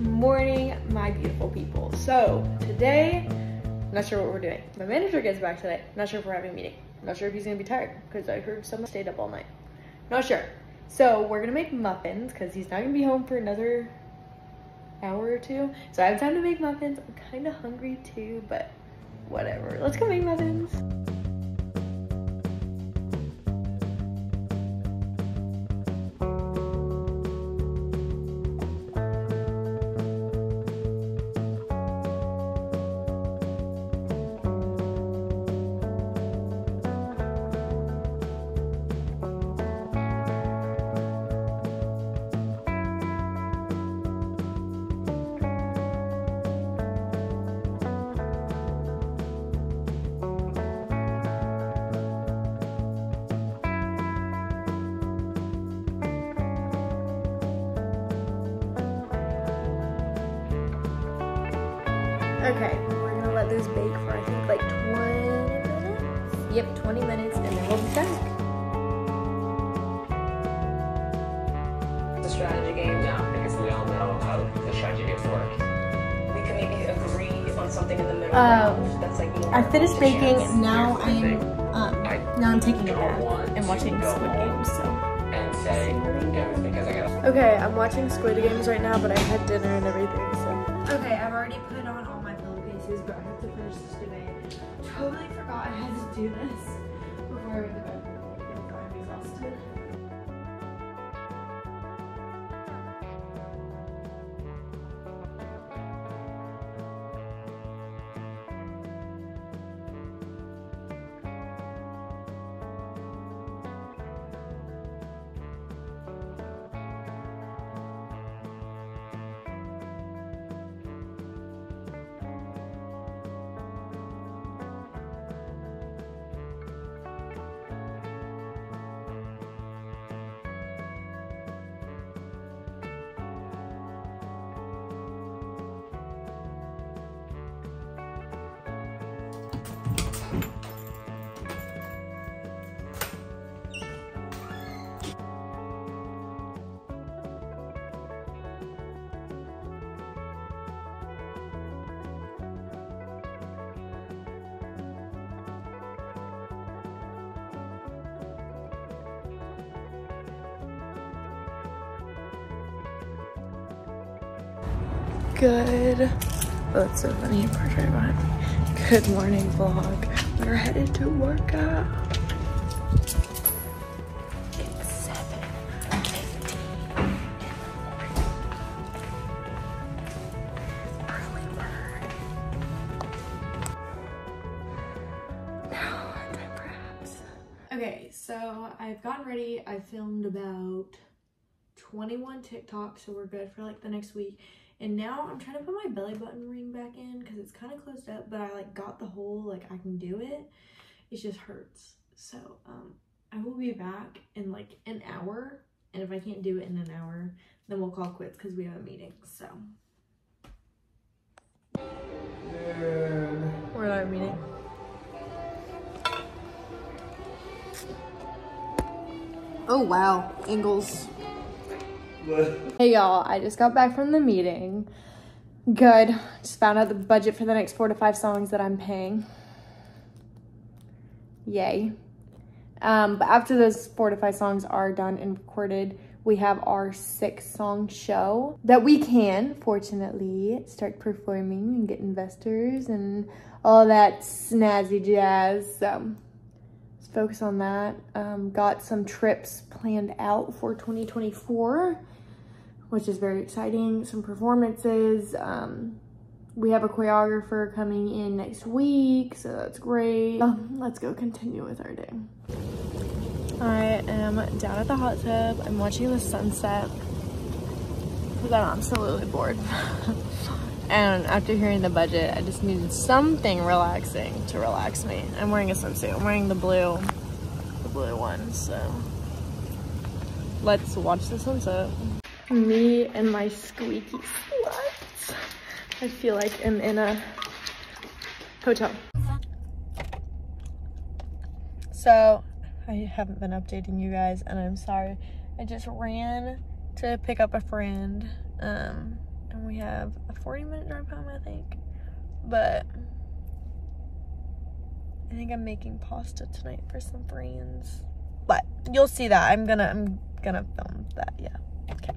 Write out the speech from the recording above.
morning, my beautiful people. So today, I'm not sure what we're doing. My manager gets back today. I'm not sure if we're having a meeting. I'm not sure if he's gonna be tired because I heard someone stayed up all night. Not sure. So we're gonna make muffins because he's not gonna be home for another hour or two. So I have time to make muffins. I'm kind of hungry too, but whatever. Let's go make muffins. Okay, we're gonna let those bake for I think like 20 minutes. Yep, 20 minutes and then we'll be back. The strategy game now, because we all know how the strategy games work. We can maybe agree on something in the middle that's like more. I finished baking, now I'm taking a bath and watching Squid Games, so. And say it was because I got. Okay, I'm watching Squid Games right now, but I had dinner and everything, so. Okay, I've already put on all my pillowcases, but I have to finish this today. Totally forgot I had to do this before I went to bed. I'm exhausted. Good. Oh, it's so funny. Right behind me. Good morning, vlog. We're headed to work out. It's 7:15 in the morning. Early bird. Now, time for abs. Okay, so I've gotten ready. I filmed about 21 TikToks, so we're good for like the next week. And now I'm trying to put my belly button ring back in because it's kind of closed up, but I like got the hole, like I can do it. It just hurts. So I will be back in like an hour. And if I can't do it in an hour, then we'll call quits because we have a meeting, so. We're at our meeting. Oh wow, angles. Hey y'all, I just got back from the meeting. Good. Just found out the budget for the next 4 to 5 songs that I'm paying. Yay. But after those 4 to 5 songs are done and recorded, we have our 6-song show that we can, fortunately, start performing and get investors and all that snazzy jazz. So let's focus on that. Got some trips planned out for 2024. Which is very exciting. Some performances. We have a choreographer coming in next week, so that's great. Let's go continue with our day. I am down at the hot tub. I'm watching the sunset because I'm absolutely bored. And after hearing the budget, I just needed something relaxing to relax me. I'm wearing a swimsuit. I'm wearing the blue one, so let's watch the sunset. Me and my squeaky slut. I feel like I'm in a hotel. So I haven't been updating you guys and I'm sorry. I just ran to pick up a friend. And we have a 40-minute drive home, I think. But I think I'm making pasta tonight for some friends. But you'll see that. I'm gonna film that, yeah. Okay.